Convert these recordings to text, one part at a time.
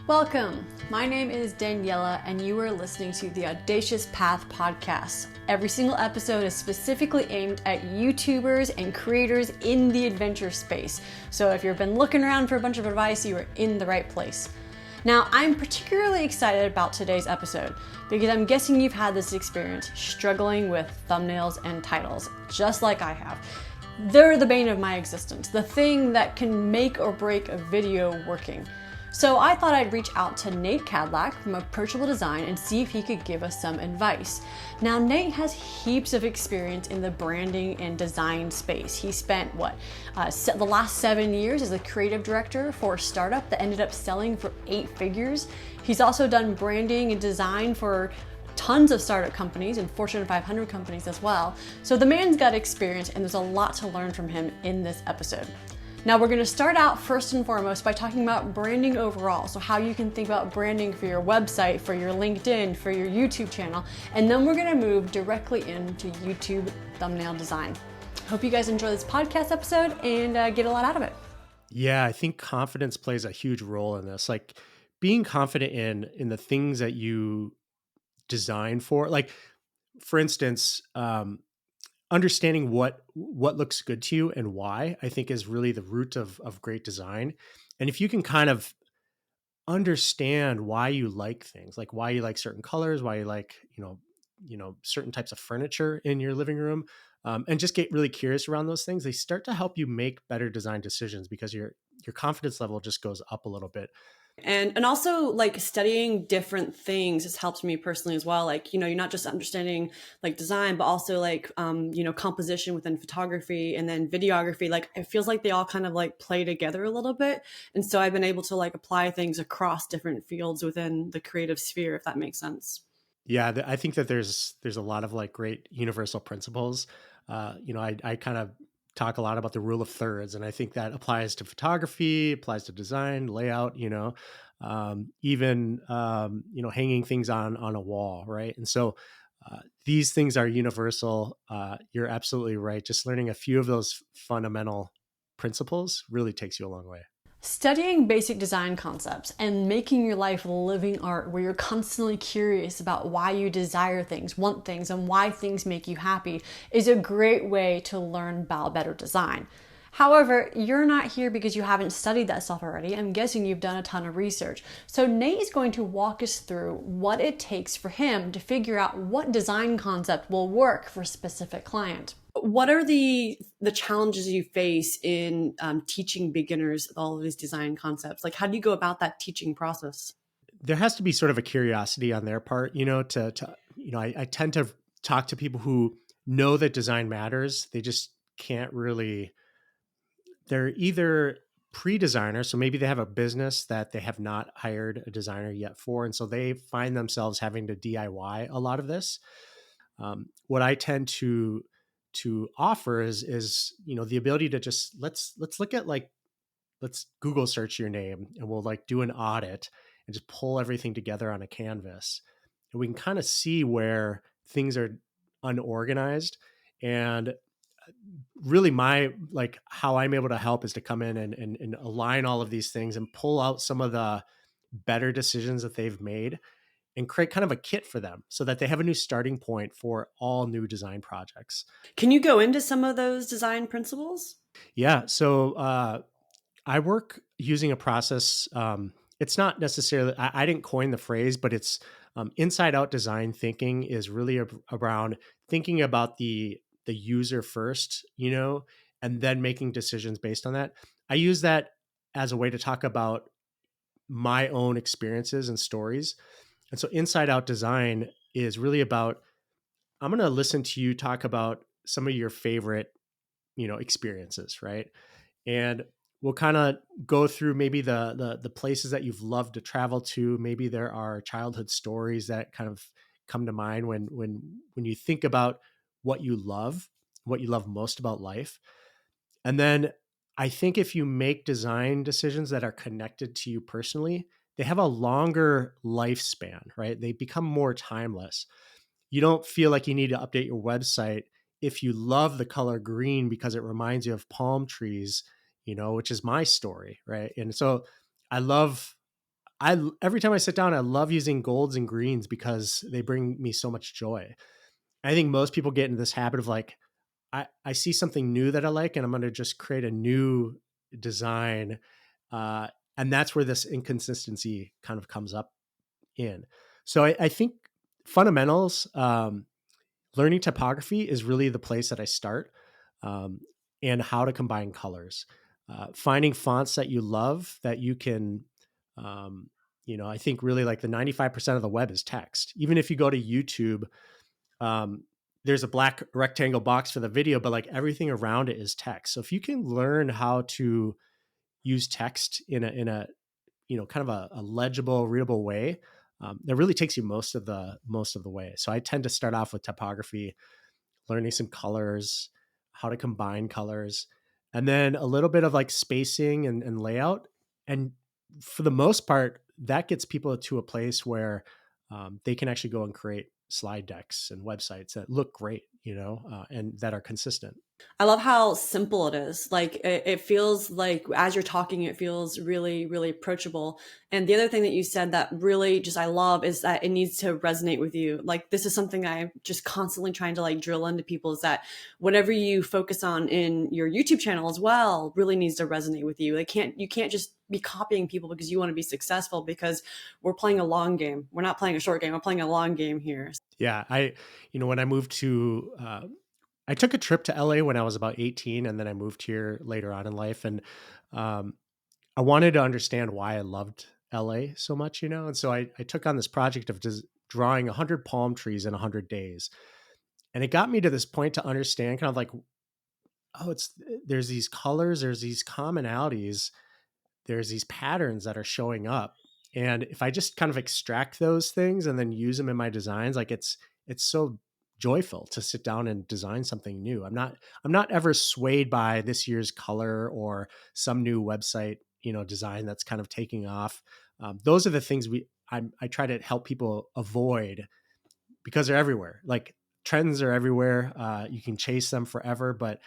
Welcome. My name is Daniela, and you are listening to the Audacious Path podcast. Every single episode is specifically aimed at YouTubers and creators in the adventure space. So if you've been looking around for a bunch of advice, you are in the right place. Now, I'm particularly excited about today's episode because I'm guessing you've had this experience struggling with thumbnails and titles, just like I have. They're the bane of my existence, the thing that can make or break a video working. So I thought I'd reach out to Nate Kadlac from Approachable Design and see if he could give us some advice. Now, Nate has heaps of experience in the branding and design space. He spent the last 7 years as a creative director for a startup that ended up selling for 8 figures. He's also done branding and design for tons of startup companies and Fortune 500 companies as well. So the man's got experience, and there's a lot to learn from him in this episode. Now, we're going to start out first and foremost by talking about branding overall. So how you can think about branding for your website, for your LinkedIn, for your YouTube channel. And then we're going to move directly into YouTube thumbnail design. Hope you guys enjoy this podcast episode and get a lot out of it. Yeah, I think confidence plays a huge role in this. Like being confident in the things that you design for. Like, for instance, understanding what looks good to you and why, I think, is really the root of great design. And if you can kind of understand why you like things, like why you like certain colors, why you like certain types of furniture in your living room, and just get really curious around those things, they start to help you make better design decisions because your confidence level just goes up a little bit. And also, like, studying different things has helped me personally as well. Like, you're not just understanding like design, but also like, composition within photography and then videography. Like, it feels like they all kind of like play together a little bit. And so I've been able to like apply things across different fields within the creative sphere, if that makes sense. Yeah, I think that there's a lot of like great universal principles. I kind of talk a lot about the rule of thirds, and I think that applies to photography, applies to design, layout. Even hanging things on a wall, right? And so these things are universal. You're absolutely right. Just learning a few of those fundamental principles really takes you a long way. Studying basic design concepts and making your life living art where you're constantly curious about why you desire things, want things, and why things make you happy is a great way to learn about better design. However, you're not here because you haven't studied that stuff already. I'm guessing you've done a ton of research. So Nate is going to walk us through what it takes for him to figure out what design concept will work for a specific client. What are the challenges you face in teaching beginners all of these design concepts? Like, how do you go about that teaching process? There has to be sort of a curiosity on their part, I tend to talk to people who know that design matters. They just can't really, they're either pre-designers, so maybe they have a business that they have not hired a designer yet for, and so they find themselves having to DIY a lot of this. What I tend to offer is the ability to just let's look at, like, let's Google search your name, and we'll like do an audit and just pull everything together on a canvas, and we can kind of see where things are unorganized. And really my, like, how I'm able to help is to come in and align all of these things and pull out some of the better decisions that they've made and create kind of a kit for them so that they have a new starting point for all new design projects. Can you go into some of those design principles? Yeah. So I work using a process. It's not necessarily, I didn't coin the phrase, but it's inside out design thinking is really around thinking about the user first, and then making decisions based on that. I use that as a way to talk about my own experiences and stories. And so inside out design is really about, I'm going to listen to you talk about some of your favorite, experiences, right? And we'll kind of go through maybe the places that you've loved to travel to. Maybe there are childhood stories that kind of come to mind when you think about what you love most about life. And then I think if you make design decisions that are connected to you personally, they have a longer lifespan, right? They become more timeless. You don't feel like you need to update your website if you love the color green because it reminds you of palm trees, which is my story, right? And so I love every time I sit down, I love using golds and greens because they bring me so much joy. I think most people get into this habit of like, I see something new that I like, and I'm going to just create a new design. Uh, and that's where this inconsistency kind of comes up in. So I think fundamentals, learning typography is really the place that I start, um, and how to combine colors, finding fonts that you love that you can, um, I think really like the 95% of the web is text. Even if you go to YouTube, um, there's a black rectangle box for the video, but like everything around it is text. So if you can learn how to use text in a kind of a legible, readable way, that really takes you most of the way. So I tend to start off with typography, learning some colors, how to combine colors, and then a little bit of like spacing and layout. And for the most part, that gets people to a place where they can actually go and create slide decks and websites that look great, and that are consistent. I love how simple it is. Like it feels like as you're talking, it feels really, really approachable. And the other thing that you said that really just I love is that it needs to resonate with you. Like this is something I'm just constantly trying to like drill into people is that whatever you focus on in your YouTube channel as well really needs to resonate with you. You can't just be copying people because you want to be successful because we're playing a long game. We're not playing a short game. We're playing a long game here. Yeah, when I moved to I took a trip to LA when I was about 18, and then I moved here later on in life. And um, I wanted to understand why I loved LA so much, And so I took on this project of just drawing 100 palm trees in 100 days. And it got me to this point to understand kind of like, oh, there's these colors, there's these commonalities, there's these patterns that are showing up. And if I just kind of extract those things and then use them in my designs, like it's so joyful to sit down and design something new. I'm not ever swayed by this year's color or some new website, design that's kind of taking off. Those are the things I try to help people avoid because they're everywhere. Like trends are everywhere. You can chase them forever, but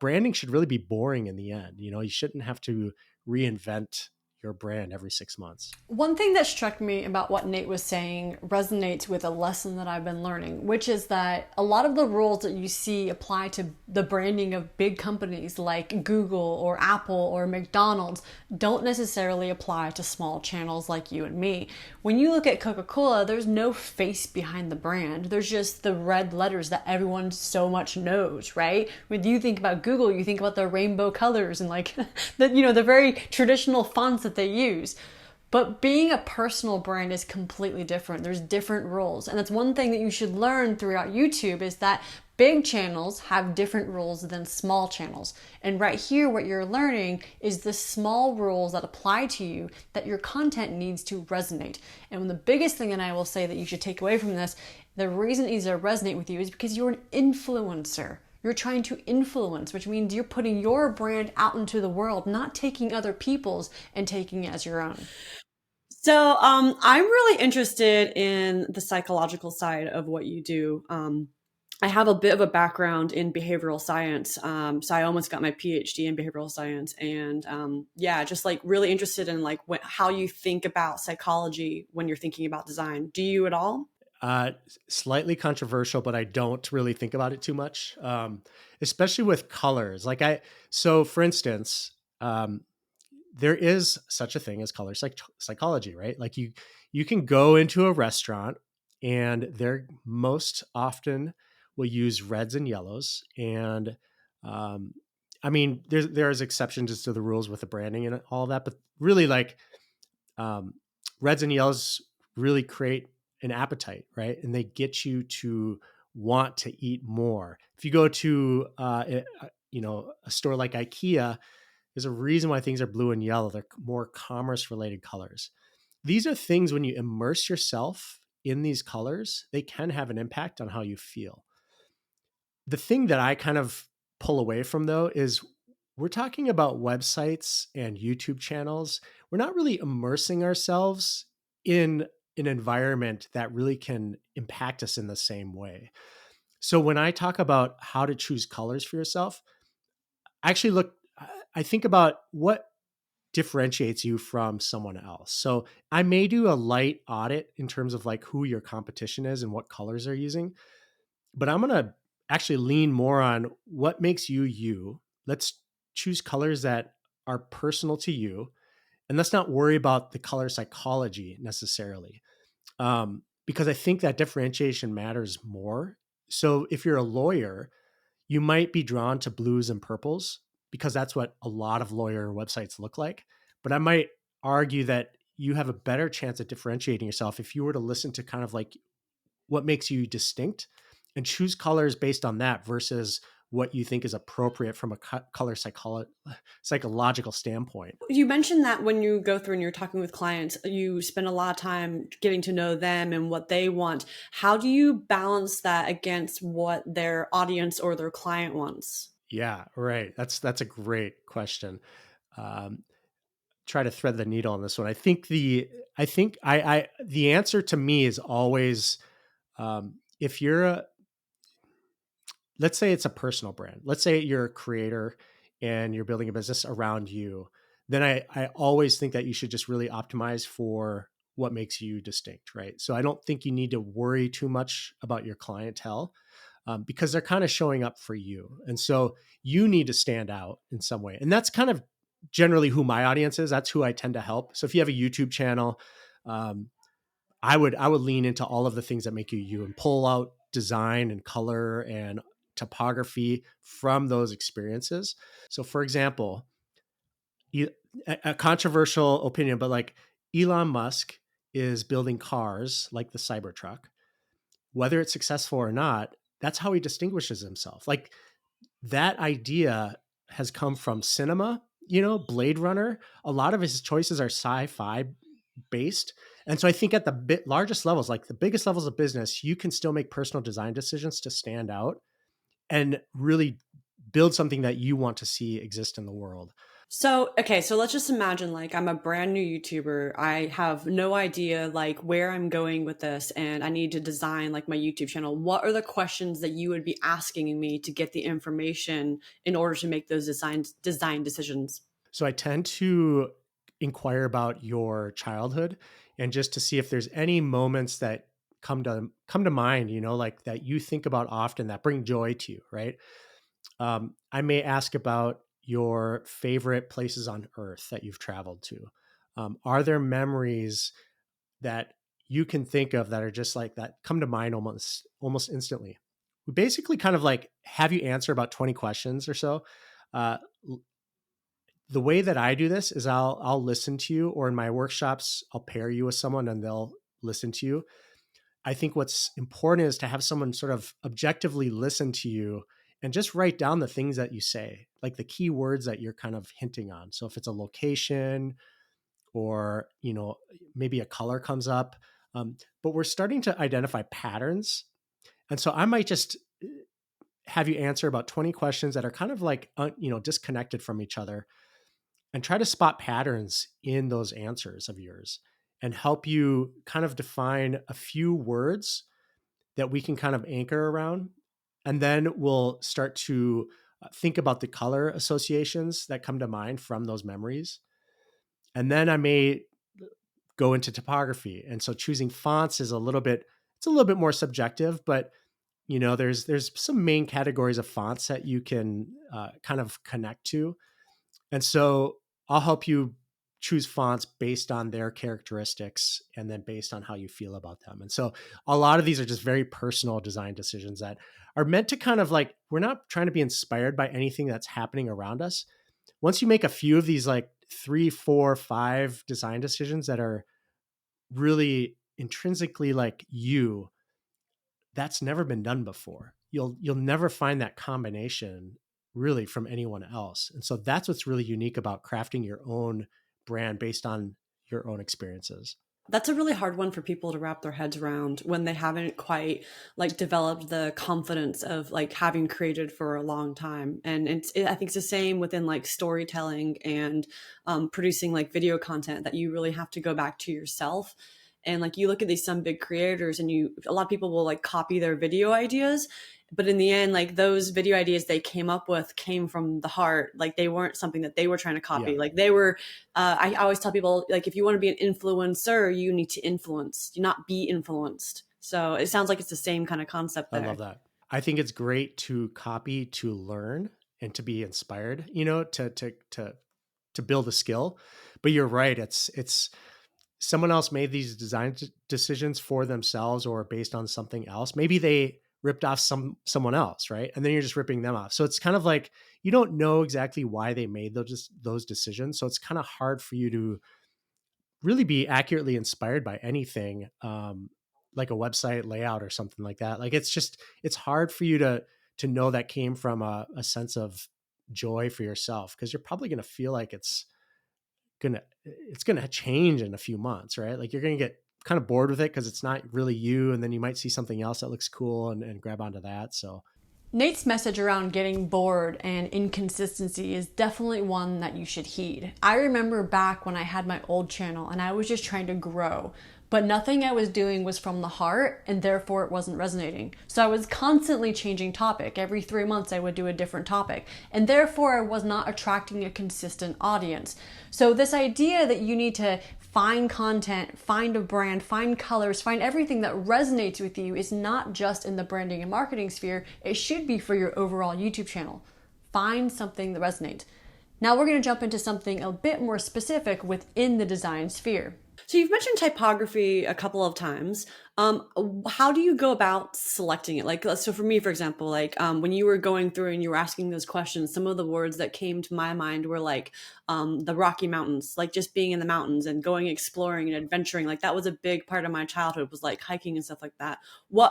branding should really be boring in the end. You shouldn't have to reinvent your brand every 6 months. One thing that struck me about what Nate was saying resonates with a lesson that I've been learning, which is that a lot of the rules that you see apply to the branding of big companies like Google or Apple or McDonald's don't necessarily apply to small channels like you and me. When you look at Coca-Cola, there's no face behind the brand. There's just the red letters that everyone so much knows, right? When you think about Google, you think about the rainbow colors and like the very traditional fonts that they use. But being a personal brand is completely different. There's different rules. And that's one thing that you should learn throughout YouTube is that big channels have different rules than small channels. And right here, what you're learning is the small rules that apply to you that your content needs to resonate. And the biggest thing that I will say that you should take away from this, the reason it needs to resonate with you is because you're an influencer. You're trying to influence, which means you're putting your brand out into the world, not taking other people's and taking it as your own. So I'm really interested in the psychological side of what you do. I have a bit of a background in behavioral science. So I almost got my PhD in behavioral science. And just like really interested in like how you think about psychology when you're thinking about design. Do you at all? Slightly controversial, but I don't really think about it too much, especially with colors. So for instance, there is such a thing as color psychology, right? Like you can go into a restaurant and they're most often will use reds and yellows. And I mean, there's exceptions to the rules with the branding and all that, but really like um, reds and yellows really create an appetite, right? And they get you to want to eat more. If you go to a store like IKEA, there's a reason why things are blue and yellow. They're more commerce related colors. These are things when you immerse yourself in these colors, they can have an impact on how you feel. The thing that I kind of pull away from though is we're talking about websites and YouTube channels. We're not really immersing ourselves in an environment that really can impact us in the same way. So when I talk about how to choose colors for yourself, I actually I think about what differentiates you from someone else. So I may do a light audit in terms of like who your competition is and what colors they're using, but I'm going to actually lean more on what makes you you. Let's choose colors that are personal to you, and let's not worry about the color psychology necessarily, because I think that differentiation matters more. So if you're a lawyer, you might be drawn to blues and purples because that's what a lot of lawyer websites look like. But I might argue that you have a better chance at differentiating yourself if you were to listen to kind of like what makes you distinct and choose colors based on that versus what you think is appropriate from a color psychological standpoint. You mentioned that when you go through and you're talking with clients, you spend a lot of time getting to know them and what they want. How do you balance that against what their audience or their client wants? Yeah, right. That's a great question. Um, Try to thread the needle on this one. I think the answer to me is always, if you're let's say it's a personal brand. Let's say you're a creator and you're building a business around you. Then I always think that you should just really optimize for what makes you distinct, right? So I don't think you need to worry too much about your clientele, because they're kind of showing up for you. And so you need to stand out in some way. And that's kind of generally who my audience is. That's who I tend to help. So if you have a YouTube channel, um, I would lean into all of the things that make you you and pull out design and color and topography from those experiences. So for example, a controversial opinion, but like Elon Musk is building cars like the Cybertruck. Whether it's successful or not, that's how he distinguishes himself. Like that idea has come from cinema, Blade Runner. A lot of his choices are sci-fi based. And so I think at the largest levels, like the biggest levels of business, you can still make personal design decisions to stand out and really build something that you want to see exist in the world. So, okay, so let's just imagine like I'm a brand new YouTuber. I have no idea like where I'm going with this and I need to design like my YouTube channel. What are the questions that you would be asking me to get the information in order to make those design decisions? So I tend to inquire about your childhood and just to see if there's any moments that come to mind, like that you think about often that bring joy to you, right? I may ask about your favorite places on earth that you've traveled to. Are there memories that you can think of that are just like that come to mind almost instantly? We basically kind of like have you answer about 20 questions or so. Uh, the way that I do this is I'll listen to you, or in my workshops, I'll pair you with someone and they'll listen to you. I think what's important is to have someone sort of objectively listen to you and just write down the things that you say, like the key words that you're kind of hinting on. So if it's a location or, maybe a color comes up, but we're starting to identify patterns. And so I might just have you answer about 20 questions that are kind of like, disconnected from each other, and try to spot patterns in those answers of yours and help you kind of define a few words that we can kind of anchor around. And then we'll start to think about the color associations that come to mind from those memories. And then I may go into topography. And so choosing fonts is it's a little bit more subjective, but there's some main categories of fonts that you can kind of connect to. And so I'll help you choose fonts based on their characteristics and then based on how you feel about them. And so a lot of these are just very personal design decisions that are meant to kind of like, we're not trying to be inspired by anything that's happening around us. Once you make a few of these like 3, 4, 5 design decisions that are really intrinsically like you, that's never been done before. You'll never find that combination really from anyone else. And so that's what's really unique about crafting your own brand based on your own experiences. That's a really hard one for people to wrap their heads around when they haven't quite like developed the confidence of like having created for a long time. And I think it's the same within like storytelling and producing like video content, that you really have to go back to yourself And like you look at these some big creators and a lot of people will like copy their video ideas, but in the end, like those video ideas they came up with came from the heart. Like they weren't something that they were trying to copy. Yeah, Like they were, I always tell people, like, if you want to be an influencer, you need to influence, do not be influenced. So it sounds like it's the same kind of concept I there. love that. I think it's great to copy, to learn, and to be inspired, you know, to build a skill. But you're right. It's someone else made these design decisions for themselves or based on something else. Maybe they ripped off someone else, right? And then you're just ripping them off. So it's kind of like you don't know exactly why they made those decisions. So it's kind of hard for you to really be accurately inspired by anything, like a website layout or something like that. Like it's hard for you to know that came from a sense of joy for yourself, because you're probably going to feel like it's gonna change in a few months, right? Like you're gonna get kind of bored with it because it's not really you, and then you might see something else that looks cool and grab onto that. So Nate's message around getting bored and inconsistency is definitely one that you should heed. I remember back when I had my old channel and I was just trying to grow, but nothing I was doing was from the heart and therefore it wasn't resonating. So I was constantly changing topic. Every 3 months I would do a different topic, and therefore I was not attracting a consistent audience. So this idea that you need to find content, find a brand, find colors, find everything that resonates with you is not just in the branding and marketing sphere. It should be for your overall YouTube channel. Find something that resonates. Now we're going to jump into something a bit more specific within the design sphere. So you've mentioned typography a couple of times. How do you go about selecting it? Like, so for me, for example, like when you were going through and you were asking those questions, some of the words that came to my mind were like the Rocky Mountains, like just being in the mountains and going exploring and adventuring. Like that was a big part of my childhood, was like hiking and stuff like that.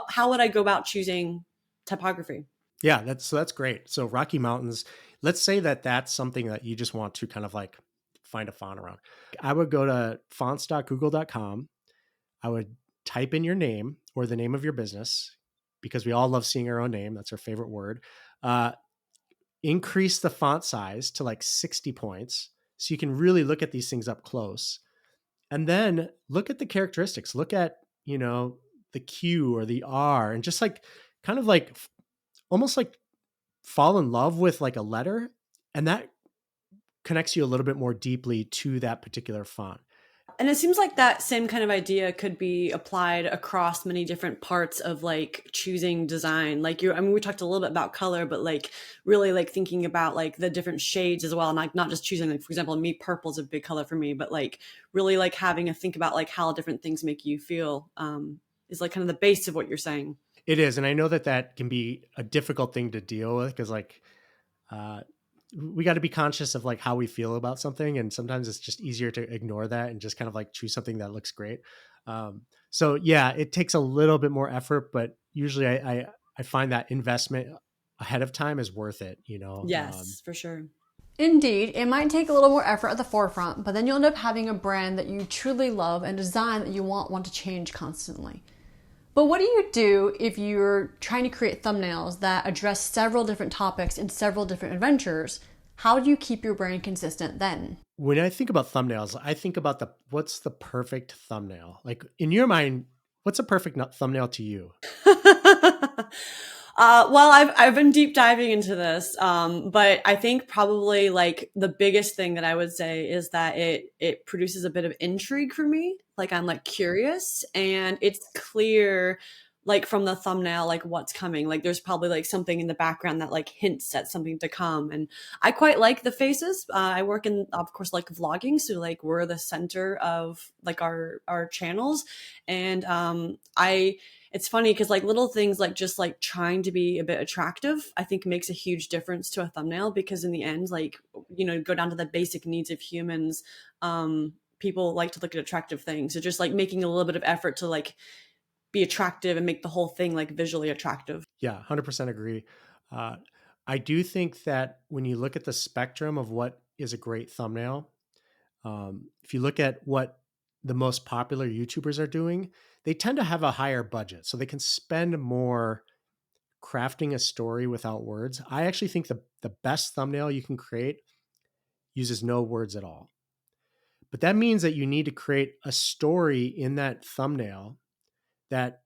How would I go about choosing typography? yeah, that's great. So Rocky Mountains, let's say that's something that you just want to kind of like find a font around. I would go to fonts.google.com. I would type in your name or the name of your business, because we all love seeing our own name. That's our favorite word. Uh, Increase the font size to like 60 points so you can really look at these things up close. And then look at the characteristics. Look at, the Q or the R, and just like kind of like almost like fall in love with like a letter. And that connects you a little bit more deeply to that particular font. And it seems like that same kind of idea could be applied across many different parts of like choosing design. Like we talked a little bit about color, but like really like thinking about like the different shades as well. And not just choosing, like, for example, me, purple is a big color for me, but like really like having a think about like how different things make you feel is like kind of the base of what you're saying. It is. And I know that can be a difficult thing to deal with, because like, uh, we got to be conscious of like how we feel about something, and sometimes it's just easier to ignore that and just kind of like choose something that looks great. So yeah, it takes a little bit more effort, but usually I find that investment ahead of time is worth it. Yes, for sure. Indeed, it might take a little more effort at the forefront, but then you'll end up having a brand that you truly love and design that you won't want to change constantly. But what do you do if you're trying to create thumbnails that address several different topics in several different adventures? How do you keep your brand consistent then? When I think about thumbnails, I think about what's the perfect thumbnail? Like in your mind, what's a perfect thumbnail to you? Well, I've been deep diving into this, but I think probably like the biggest thing that I would say is that it produces a bit of intrigue for me. Like I'm like curious, and it's clear, like from the thumbnail, like what's coming. Like there's probably like something in the background that like hints at something to come. And I quite like the faces. I work in, of course, like vlogging, so like we're the center of like our channels, and I it's funny because like little things like just like trying to be a bit attractive, I think makes a huge difference to a thumbnail, because in the end, like, go down to the basic needs of humans. People like to look at attractive things. So just like making a little bit of effort to like be attractive and make the whole thing like visually attractive. Yeah, 100% agree. Uh, I do think that when you look at the spectrum of what is a great thumbnail, if you look at what the most popular YouTubers are doing, they tend to have a higher budget, so they can spend more crafting a story without words. I actually think the best thumbnail you can create uses no words at all. But that means that you need to create a story in that thumbnail that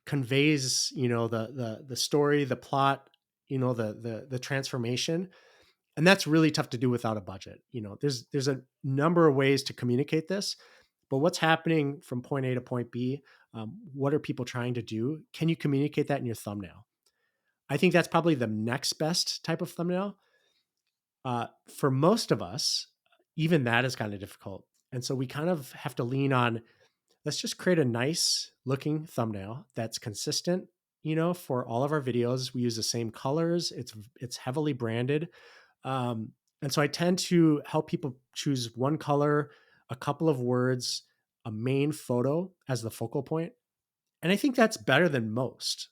conveys, the story, the plot, the transformation. And that's really tough to do without a budget. There's a number of ways to communicate this, but what's happening from point A to point B? What are people trying to do? Can you communicate that in your thumbnail? I think that's probably the next best type of thumbnail. For most of us, even that is kind of difficult. And so we kind of have to lean on, let's just create a nice looking thumbnail that's consistent. For all of our videos, we use the same colors. It's heavily branded. And so I tend to help people choose one color, a couple of words, a main photo as the focal point. And I think that's better than most.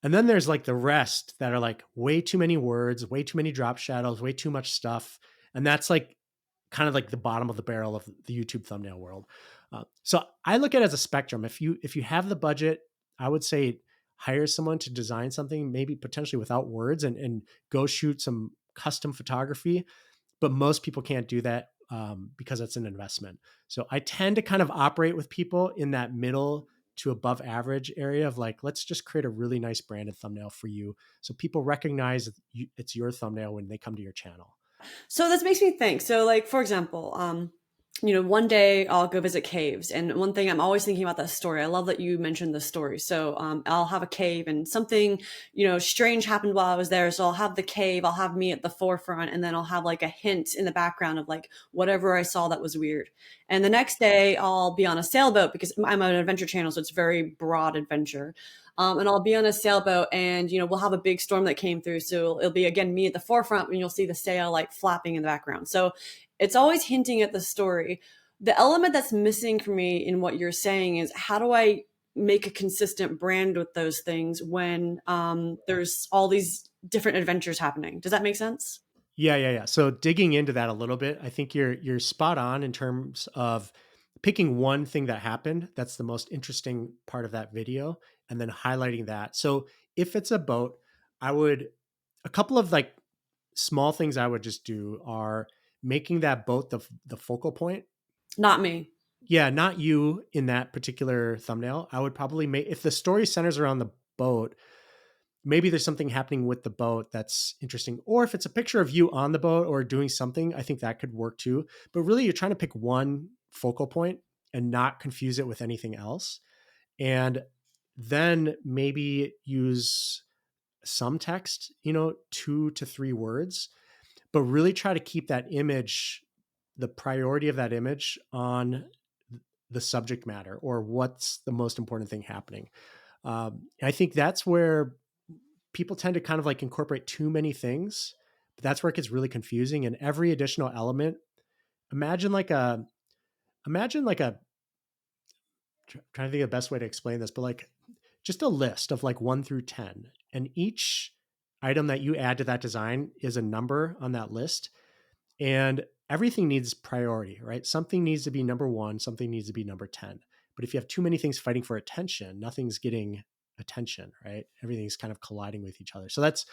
And then there's like the rest that are like way too many words, way too many drop shadows, way too much stuff. And that's like kind of like the bottom of the barrel of the YouTube thumbnail world. So I look at it as a spectrum. If you have the budget, I would say hire someone to design something, maybe potentially without words, and go shoot some custom photography. But most people can't do that because it's an investment. So I tend to kind of operate with people in that middle to above average area of like, let's just create a really nice branded thumbnail for you, so people recognize it's your thumbnail when they come to your channel. So this makes me think. So like, for example, one day I'll go visit caves. And one thing I'm always thinking about that story. I love that you mentioned the story. So I'll have a cave and something, strange happened while I was there. So I'll have the cave, I'll have me at the forefront, and then I'll have like a hint in the background of like whatever I saw that was weird. And the next day I'll be on a sailboat because I'm an adventure channel. So it's very broad adventure. And I'll be on a sailboat and, we'll have a big storm that came through. So it'll be, again, me at the forefront and you'll see the sail like flapping in the background. So it's always hinting at the story. The element that's missing for me in what you're saying is, how do I make a consistent brand with those things when there's all these different adventures happening? Does that make sense? Yeah. So digging into that a little bit, I think you're spot on in terms of picking one thing that happened. That's the most interesting part of that video, and then highlighting that. So if it's a boat, a couple of like small things I would just do are making that boat the focal point. Not me. Yeah, not you in that particular thumbnail. I would probably if the story centers around the boat, maybe there's something happening with the boat that's interesting. Or if it's a picture of you on the boat or doing something, I think that could work too. But really, you're trying to pick one focal point and not confuse it with anything else. And then maybe use some text, 2 to 3 words, but really try to keep that image, the priority of that image on the subject matter, or what's the most important thing happening. I think that's where people tend to kind of like incorporate too many things, but that's where it gets really confusing. And every additional element, imagine like a, trying to think of the best way to explain this, but like just a list of like 1 through 10. And each item that you add to that design is a number on that list. And everything needs priority, right? Something needs to be number 1, something needs to be number 10. But if you have too many things fighting for attention, nothing's getting attention, right? Everything's kind of colliding with each other. So that's,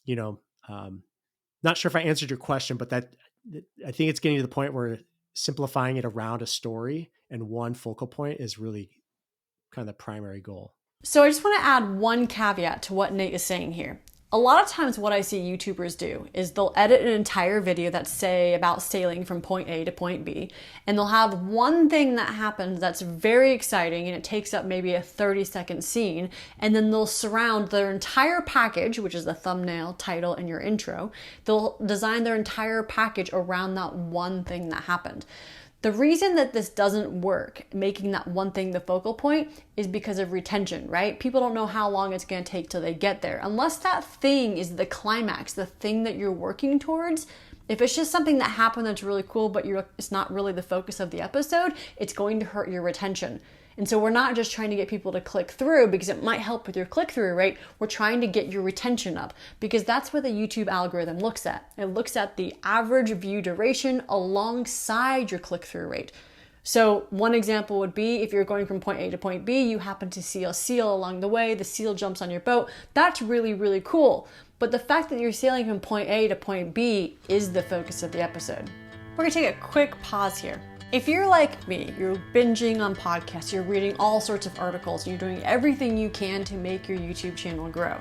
not sure if I answered your question, but that I think it's getting to the point where simplifying it around a story and one focal point is really kind of the primary goal. So I just want to add one caveat to what Nate is saying here. A lot of times what I see YouTubers do is they'll edit an entire video that's, say, about sailing from point A to point B, and they'll have one thing that happens that's very exciting and it takes up maybe a 30-second scene, and then they'll surround their entire package, which is the thumbnail, title, and your intro. They'll design their entire package around that one thing that happened. The reason that this doesn't work, making that one thing the focal point, is because of retention, right? People don't know how long it's going to take till they get there. Unless that thing is the climax, the thing that you're working towards, if it's just something that happened that's really cool, but it's not really the focus of the episode, it's going to hurt your retention. And so we're not just trying to get people to click through because it might help with your click-through rate. We're trying to get your retention up because that's what the YouTube algorithm looks at. It looks at the average view duration alongside your click-through rate. So one example would be if you're going from point A to point B, you happen to see a seal along the way, the seal jumps on your boat. That's really, really cool. But the fact that you're sailing from point A to point B is the focus of the episode. We're gonna take a quick pause here. If you're like me, you're binging on podcasts, you're reading all sorts of articles, and you're doing everything you can to make your YouTube channel grow.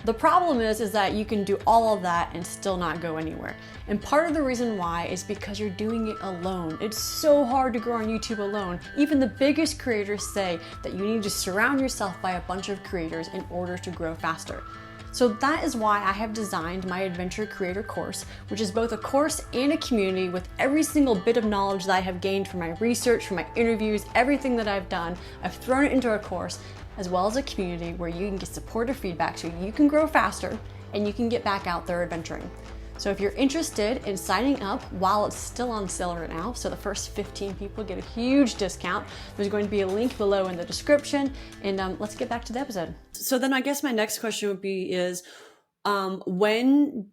The problem is that you can do all of that and still not go anywhere. And part of the reason why is because you're doing it alone. It's so hard to grow on YouTube alone. Even the biggest creators say that you need to surround yourself by a bunch of creators in order to grow faster. So that is why I have designed my Adventure Creator course, which is both a course and a community with every single bit of knowledge that I have gained from my research, from my interviews, everything that I've done. I've thrown it into a course, as well as a community where you can get supportive feedback so you can grow faster and you can get back out there adventuring. So if you're interested in signing up while it's still on sale right now, so the first 15 people get a huge discount, there's going to be a link below in the description, and let's get back to the episode. So then I guess my next question would be when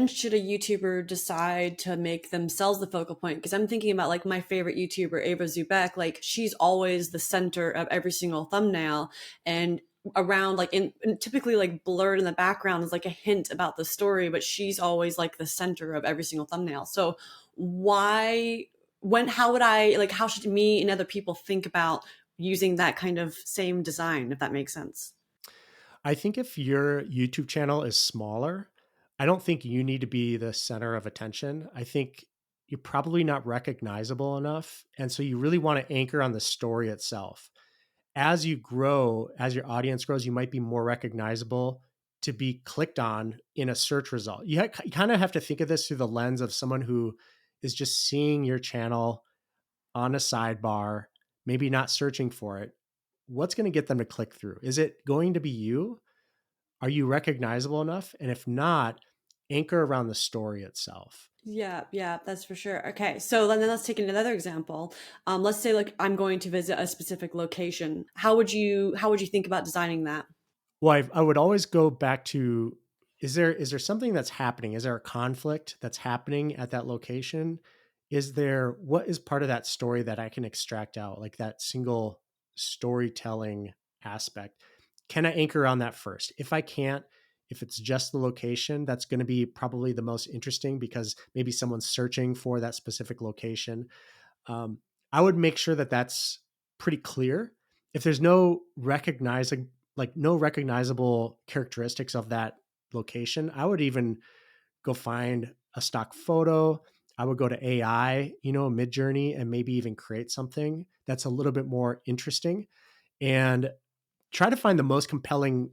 should a YouTuber decide to make themselves the focal point? Because I'm thinking about like my favorite YouTuber, Ava Zubek, like she's always the center of every single thumbnail, and around like in typically like blurred in the background is like a hint about the story, but she's always like the center of every single thumbnail. So how should me and other people think about using that kind of same design, if that makes sense? I think if your YouTube channel is smaller, I don't think you need to be the center of attention. I think you're probably not recognizable enough. And so you really want to anchor on the story itself. As you grow, as your audience grows, you might be more recognizable to be clicked on in a search result. You kind of have to think of this through the lens of someone who is just seeing your channel on a sidebar, maybe not searching for it. What's going to get them to click through? Is it going to be you? Are you recognizable enough? And if not, anchor around the story itself. Yeah, that's for sure. Okay, so then let's take another example. Let's say like I'm going to visit a specific location. How would you think about designing that? Well, I would always go back to, is there something that's happening? Is there a conflict that's happening at that location? What is part of that story that I can extract out, like that single storytelling aspect? Can I anchor on that first? If I can't, if it's just the location, that's going to be probably the most interesting because maybe someone's searching for that specific location. I would make sure that that's pretty clear. If there's no recognizable characteristics of that location, I would even go find a stock photo. I would go to AI, Midjourney, and maybe even create something that's a little bit more interesting and try to find the most compelling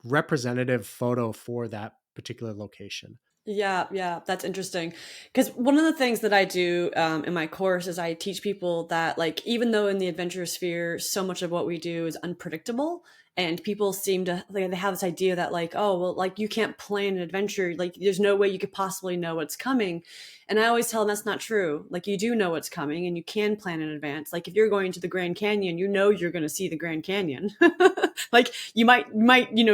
representative photo for that particular location. Yeah, that's interesting. Because one of the things that I do in my course is I teach people that, like, even though in the adventure sphere, so much of what we do is unpredictable, and people seem to like they have this idea that like, oh, well, like you can't plan an adventure, like there's no way you could possibly know what's coming. And I always tell them that's not true. Like you do know what's coming, and you can plan in advance. Like if you're going to the Grand Canyon, you know you're going to see the Grand Canyon. Like you might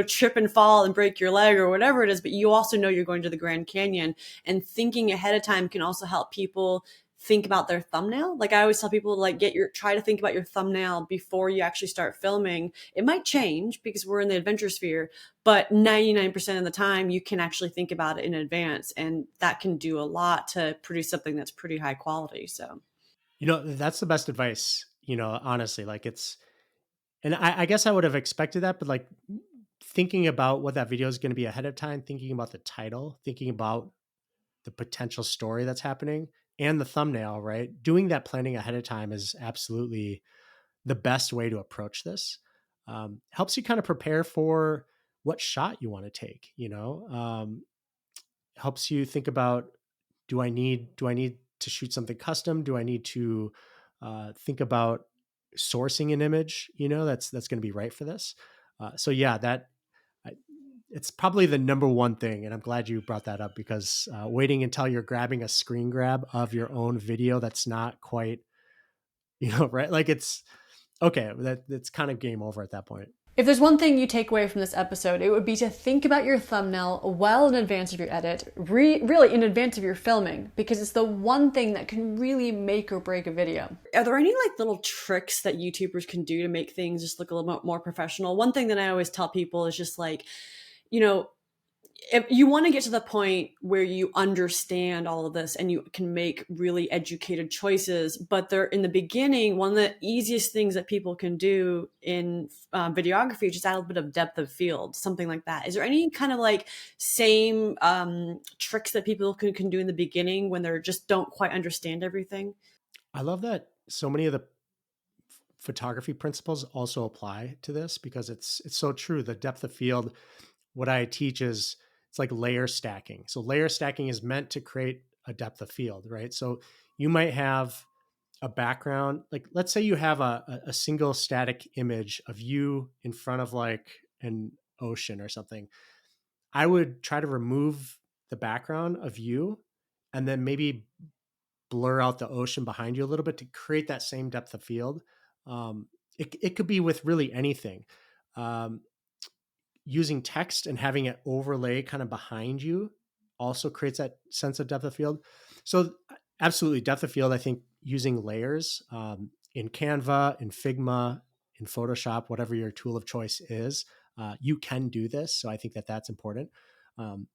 trip and fall and break your leg or whatever it is, but you also know you're going to the Grand Canyon. And thinking ahead of time can also help people think about their thumbnail. Like I always tell people, like try to think about your thumbnail before you actually start filming. It might change because we're in the adventure sphere, but 99% of the time you can actually think about it in advance, and that can do a lot to produce something that's pretty high quality. So That's the best advice, honestly. Like and I guess I would have expected that, but like thinking about what that video is going to be ahead of time, thinking about the title, thinking about the potential story that's happening and the thumbnail, right? Doing that planning ahead of time is absolutely the best way to approach this. Helps you kind of prepare for what shot you want to take, helps you think about, do I need to shoot something custom? Do I need to think about sourcing an image, that's going to be right for this? So yeah, it's probably the number one thing. And I'm glad you brought that up because waiting until you're grabbing a screen grab of your own video, that's not quite, right. Like it's okay. That's kind of game over at that point. If there's one thing you take away from this episode, it would be to think about your thumbnail well in advance of your edit, really in advance of your filming, because it's the one thing that can really make or break a video. Are there any like little tricks that YouTubers can do to make things just look a little bit more professional? One thing that I always tell people is just like, if you want to get to the point where you understand all of this and you can make really educated choices, but they're in the beginning, one of the easiest things that people can do in videography is just add a little bit of depth of field, something like that. Is there any kind of like same tricks that people can do in the beginning when they're just don't quite understand everything? I love that so many of the photography principles also apply to this because it's so true. The depth of field, what I teach is it's like layer stacking. So layer stacking is meant to create a depth of field, right? So you might have a background, like let's say you have a single static image of you in front of like an ocean or something. I would try to remove the background of you and then maybe blur out the ocean behind you a little bit to create that same depth of field. It could be with really anything. Um, Using text and having it overlay kind of behind you also creates that sense of depth of field. So, absolutely, depth of field, I think using layers in Canva, in Figma, in Photoshop, whatever your tool of choice is, you can do this. So, I think that that's important. Um,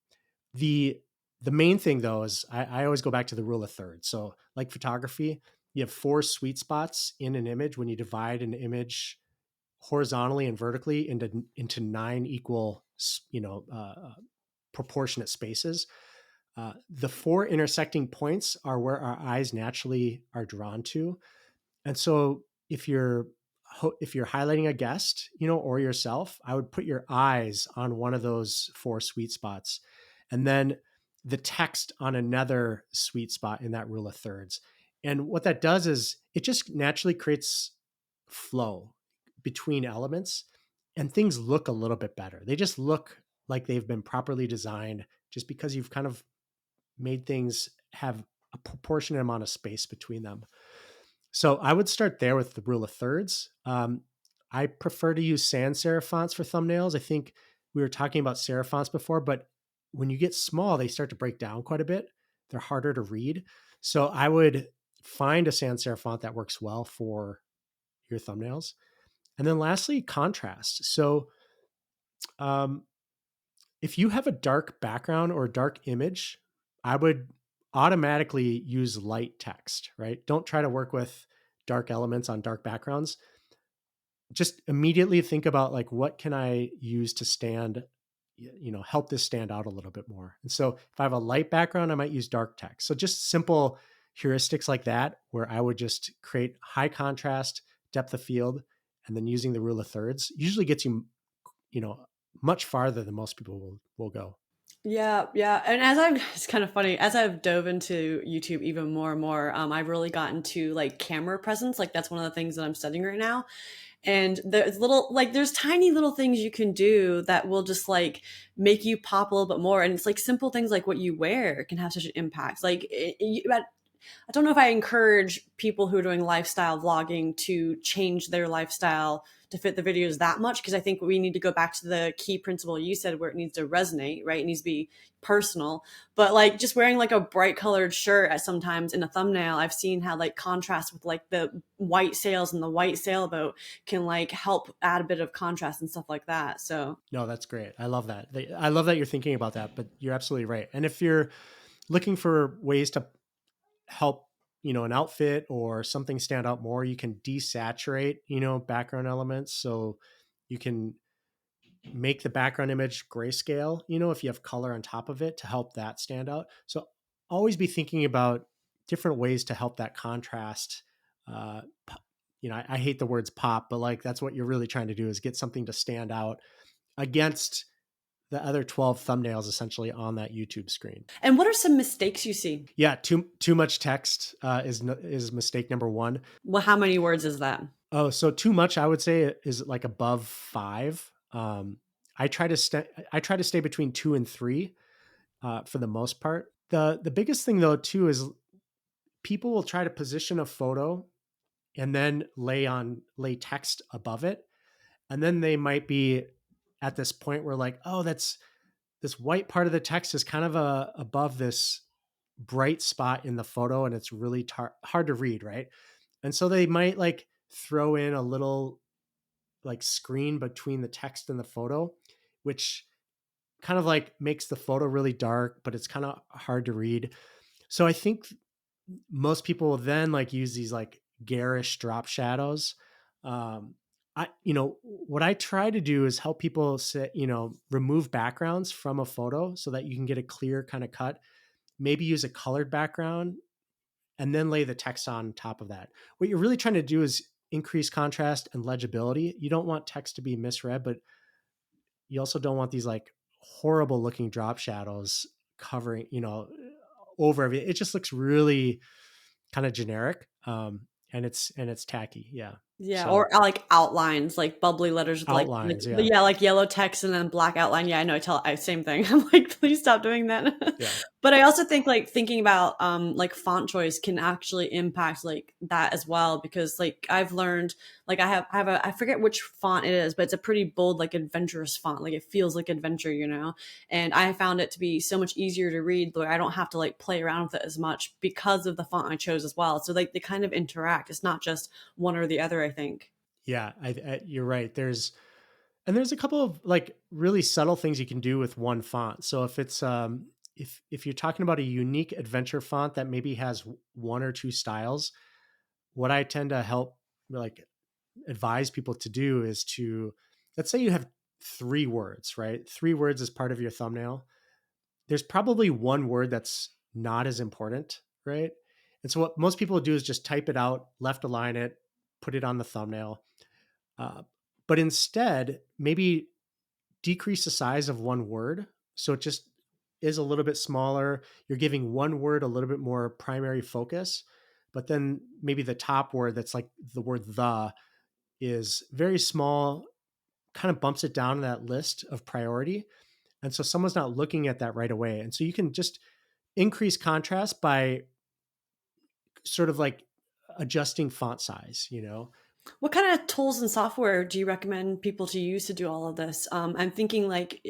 the the main thing though is I always go back to the rule of thirds. So like photography, you have four sweet spots in an image when you divide an image horizontally and vertically into nine equal proportionate spaces. The four intersecting points are where our eyes naturally are drawn to, and so if you're highlighting a guest, or yourself, I would put your eyes on one of those four sweet spots, and then the text on another sweet spot in that rule of thirds. And what that does is it just naturally creates flow between elements, and things look a little bit better. They just look like they've been properly designed just because you've kind of made things have a proportionate amount of space between them. So I would start there with the rule of thirds. I prefer to use sans serif fonts for thumbnails. I think we were talking about serif fonts before, but when you get small, they start to break down quite a bit. They're harder to read. So I would find a sans serif font that works well for your thumbnails. And then lastly, contrast. So um, if you have a dark background or a dark image, I would automatically use light text, right? Don't try to work with dark elements on dark backgrounds. Just immediately think about like, what can I use to help this stand out a little bit more. And so if I have a light background, I might use dark text. So just simple heuristics like that, where I would just create high contrast, depth of field, and then using the rule of thirds usually gets you, you know, much farther than most people will go. Yeah, yeah. And it's kind of funny, as I've dove into YouTube even more and more, I've really gotten to like camera presence. Like that's one of the things that I'm studying right now. And there's tiny little things you can do that will just like make you pop a little bit more. And it's like simple things like what you wear can have such an impact. Like I don't know if I encourage people who are doing lifestyle vlogging to change their lifestyle to fit the videos that much, because I think we need to go back to the key principle you said, where it needs to resonate, right? It needs to be personal. But like just wearing like a bright colored shirt at sometimes in a thumbnail, I've seen how like contrast with like the white sails and the white sailboat can like help add a bit of contrast and stuff like that. So No, that's great. I love that. I love that you're thinking about that, but you're absolutely right. And if you're looking for ways to help, an outfit or something stand out more, you can desaturate, background elements. So you can make the background image grayscale, if you have color on top of it to help that stand out. So always be thinking about different ways to help that contrast. I hate the words pop, but like that's what you're really trying to do is get something to stand out against the other 12 thumbnails essentially on that YouTube screen. and what are some mistakes you see? Yeah, too much text is mistake number one. Well, how many words is that? Oh, so too much, I would say, is like above 5. I try to stay between 2 and 3 for the most part. The biggest thing though too is people will try to position a photo and then lay text above it, and then they might be at this point where like, oh, that's this white part of the text is kind of above this bright spot in the photo, and it's really hard to read, right? And so they might like throw in a little like screen between the text and the photo, which kind of like makes the photo really dark, but it's kind of hard to read. So I think most people will then like use these like garish drop shadows. Um, what I try to do is help people say, remove backgrounds from a photo so that you can get a clear kind of cut. Maybe use a colored background and then lay the text on top of that. What you're really trying to do is increase contrast and legibility. You don't want text to be misread, but you also don't want these like horrible looking drop shadows covering, over everything. It just looks really kind of generic. And it's tacky. Yeah. Yeah, or So like outlines, like bubbly letters with like outlines. Yeah. yeah, like yellow text and then black outline. Yeah, I know. Same thing. I'm like, please stop doing that. Yeah. But I also think like thinking about like font choice can actually impact like that as well, because like I've learned like I have I forget which font it is, but it's a pretty bold like adventurous font. Like it feels like adventure, and I found it to be so much easier to read where I don't have to like play around with it as much because of the font I chose as well. So like they kind of interact. It's not just one or the other, I think. Yeah. You're right. There's a couple of like really subtle things you can do with one font. So if you're talking about a unique adventure font that maybe has one or two styles, what I tend to help like advise people to do is to, let's say you have 3 words, right? 3 words as part of your thumbnail. There's probably one word that's not as important, right? And so what most people do is just type it out, left align it, put it on the thumbnail. Uh, but instead, maybe decrease the size of one word. So it just is a little bit smaller. You're giving one word a little bit more primary focus, but then maybe the top word that's like the word the is very small, kind of bumps it down in that list of priority. And so someone's not looking at that right away. And so you can just increase contrast by sort of like adjusting font size. What kind of tools and software do you recommend people to use to do all of this? I'm thinking like,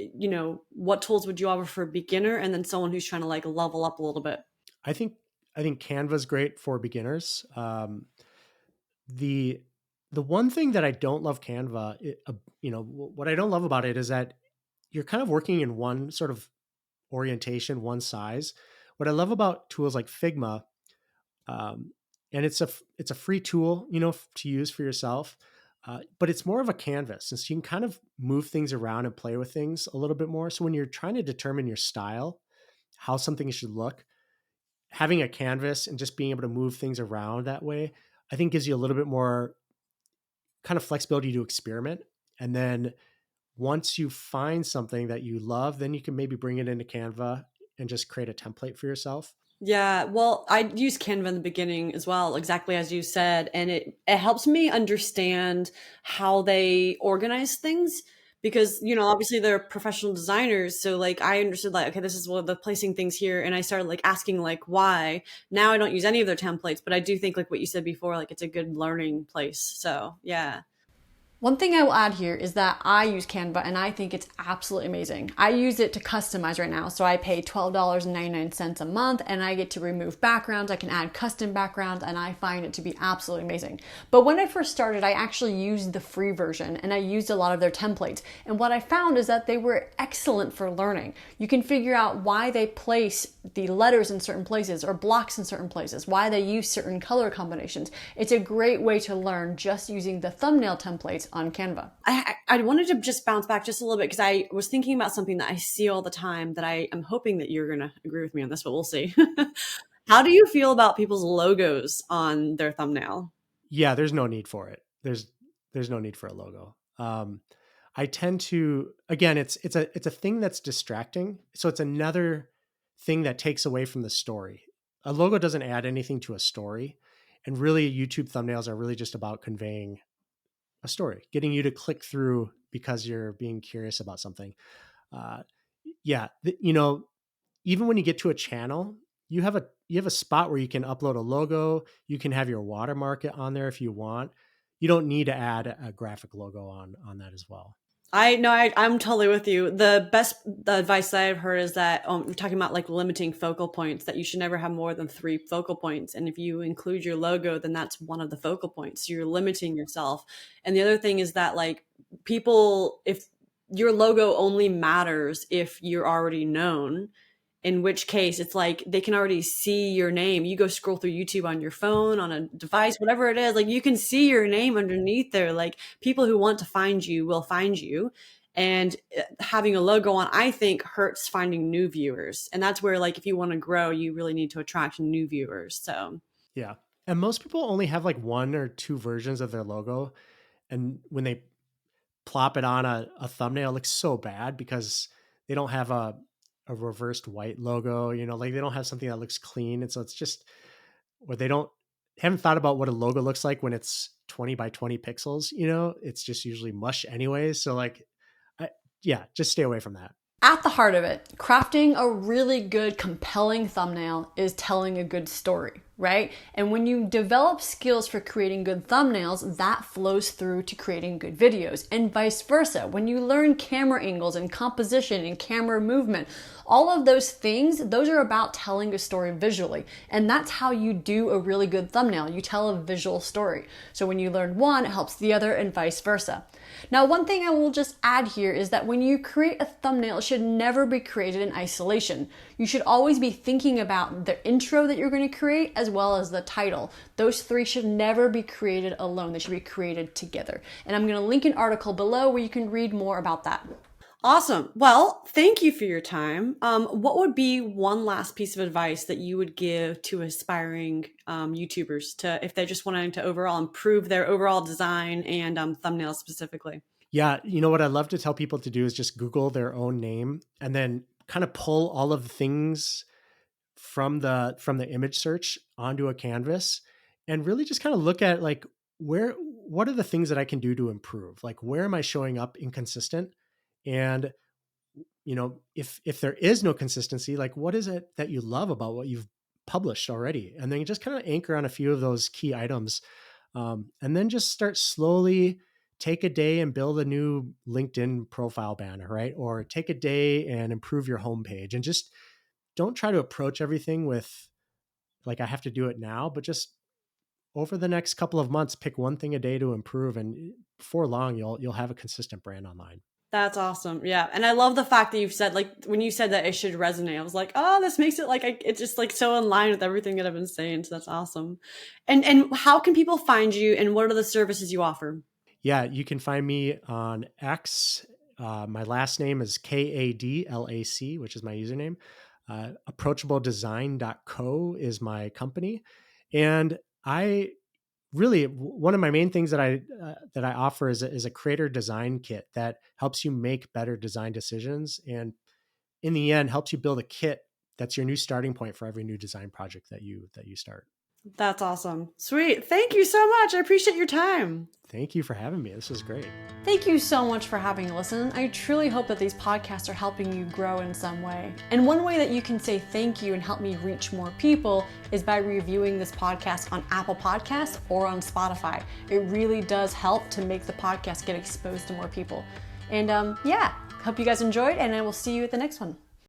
what tools would you offer for a beginner and then someone who's trying to like level up a little bit? I think I think Canva is great for beginners. The the one thing that I don't love what I don't love about it is that you're kind of working in one sort of orientation, one size. What I love about tools like Figma, um, and it's a free tool, to use for yourself, but it's more of a canvas, and so you can kind of move things around and play with things a little bit more. So when you're trying to determine your style, how something should look, having a canvas and just being able to move things around that way, I think gives you a little bit more kind of flexibility to experiment. And then once you find something that you love, then you can maybe bring it into Canva and just create a template for yourself. Yeah, well, I used Canva in the beginning as well, exactly as you said, and it helps me understand how they organize things because, obviously they're professional designers, so like I understood like okay, this is what the placing things here, and I started like asking like why. Now I don't use any of their templates, but I do think like what you said before, like it's a good learning place. So, yeah. One thing I will add here is that I use Canva and I think it's absolutely amazing. I use it to customize right now. So I pay $12.99 a month and I get to remove backgrounds. I can add custom backgrounds and I find it to be absolutely amazing. But when I first started, I actually used the free version and I used a lot of their templates. And what I found is that they were excellent for learning. You can figure out why they place the letters in certain places or blocks in certain places, why they use certain color combinations. It's a great way to learn just using the thumbnail templates on Canva. I wanted to just bounce back just a little bit because I was thinking about something that I see all the time that I am hoping that you're going to agree with me on this, but we'll see. How do you feel about people's logos on their thumbnail? Yeah, there's no need for it. There's no need for a logo. I tend to, again, it's a thing that's distracting. So it's another thing that takes away from the story. A logo doesn't add anything to a story. And really YouTube thumbnails are really just about conveying a story, getting you to click through because you're being curious about something. Uh, yeah, even when you get to a channel, you have a spot where you can upload a logo. You can have your watermark on there if you want. You don't need to add a graphic logo on that as well. I know I'm totally with you. The advice that I've heard is that we're talking about like limiting focal points, that you should never have more than 3 focal points. And if you include your logo, then that's one of the focal points. So you're limiting yourself. And the other thing is that like people, if your logo only matters if you're already known, in which case it's like they can already see your name. You go scroll through YouTube on your phone, on a device, whatever it is, like you can see your name underneath there. Like people who want to find you will find you. And having a logo on, I think, hurts finding new viewers. And that's where, like, if you want to grow, you really need to attract new viewers. So Yeah. And most people only have like one or two versions of their logo. And when they plop it on a thumbnail, it looks so bad because they don't have a reversed white logo, like they don't have something that looks clean. And so it's just, or they haven't thought about what a logo looks like when it's 20 by 20 pixels, it's just usually mush anyways. So like, yeah, just stay away from that. at the heart of it, crafting a really good, compelling thumbnail is telling a good story, right? And when you develop skills for creating good thumbnails, that flows through to creating good videos, and vice versa. When you learn camera angles and composition and camera movement, all of those things, those are about telling a story visually. And that's how you do a really good thumbnail. You tell a visual story. So when you learn one, it helps the other, and vice versa. Now, one thing I will just add here is that when you create a thumbnail, it should never be created in isolation. You should always be thinking about the intro that you're going to create as well as the title. Those three should never be created alone. They should be created together. And I'm going to link an article below where you can read more about that. Awesome. Well, thank you for your time. What would be one last piece of advice that you would give to aspiring YouTubers if they're just wanting to overall improve their overall design and thumbnails specifically? Yeah, what I'd love to tell people to do is just Google their own name and then kind of pull all of the things from the image search onto a canvas and really just kind of look at like what are the things that I can do to improve? Like where am I showing up inconsistent? And, if there is no consistency, like what is it that you love about what you've published already? And then you just kind of anchor on a few of those key items. And then just start slowly take a day and build a new LinkedIn profile banner, right? Or take a day and improve your homepage, and just don't try to approach everything with like, I have to do it now, but just over the next couple of months, pick one thing a day to improve. And before long, you'll have a consistent brand online. That's awesome. Yeah. And I love the fact that you've said, like, when you said that it should resonate, I was like, oh, this makes it like, it's just like so in line with everything that I've been saying. So that's awesome. And how can people find you, and what are the services you offer? Yeah, you can find me on X. My last name is Kadlac, which is my username. Approachabledesign.co is my company. And I really, one of my main things that I offer is a creator design kit that helps you make better design decisions, and in the end helps you build a kit that's your new starting point for every new design project that you start. That's awesome. Sweet. Thank you so much. I appreciate your time. Thank you for having me. This was great. Thank you so much for having listened. I truly hope that these podcasts are helping you grow in some way. And one way that you can say thank you and help me reach more people is by reviewing this podcast on Apple Podcasts or on Spotify. It really does help to make the podcast get exposed to more people. And hope you guys enjoyed, and I will see you at the next one.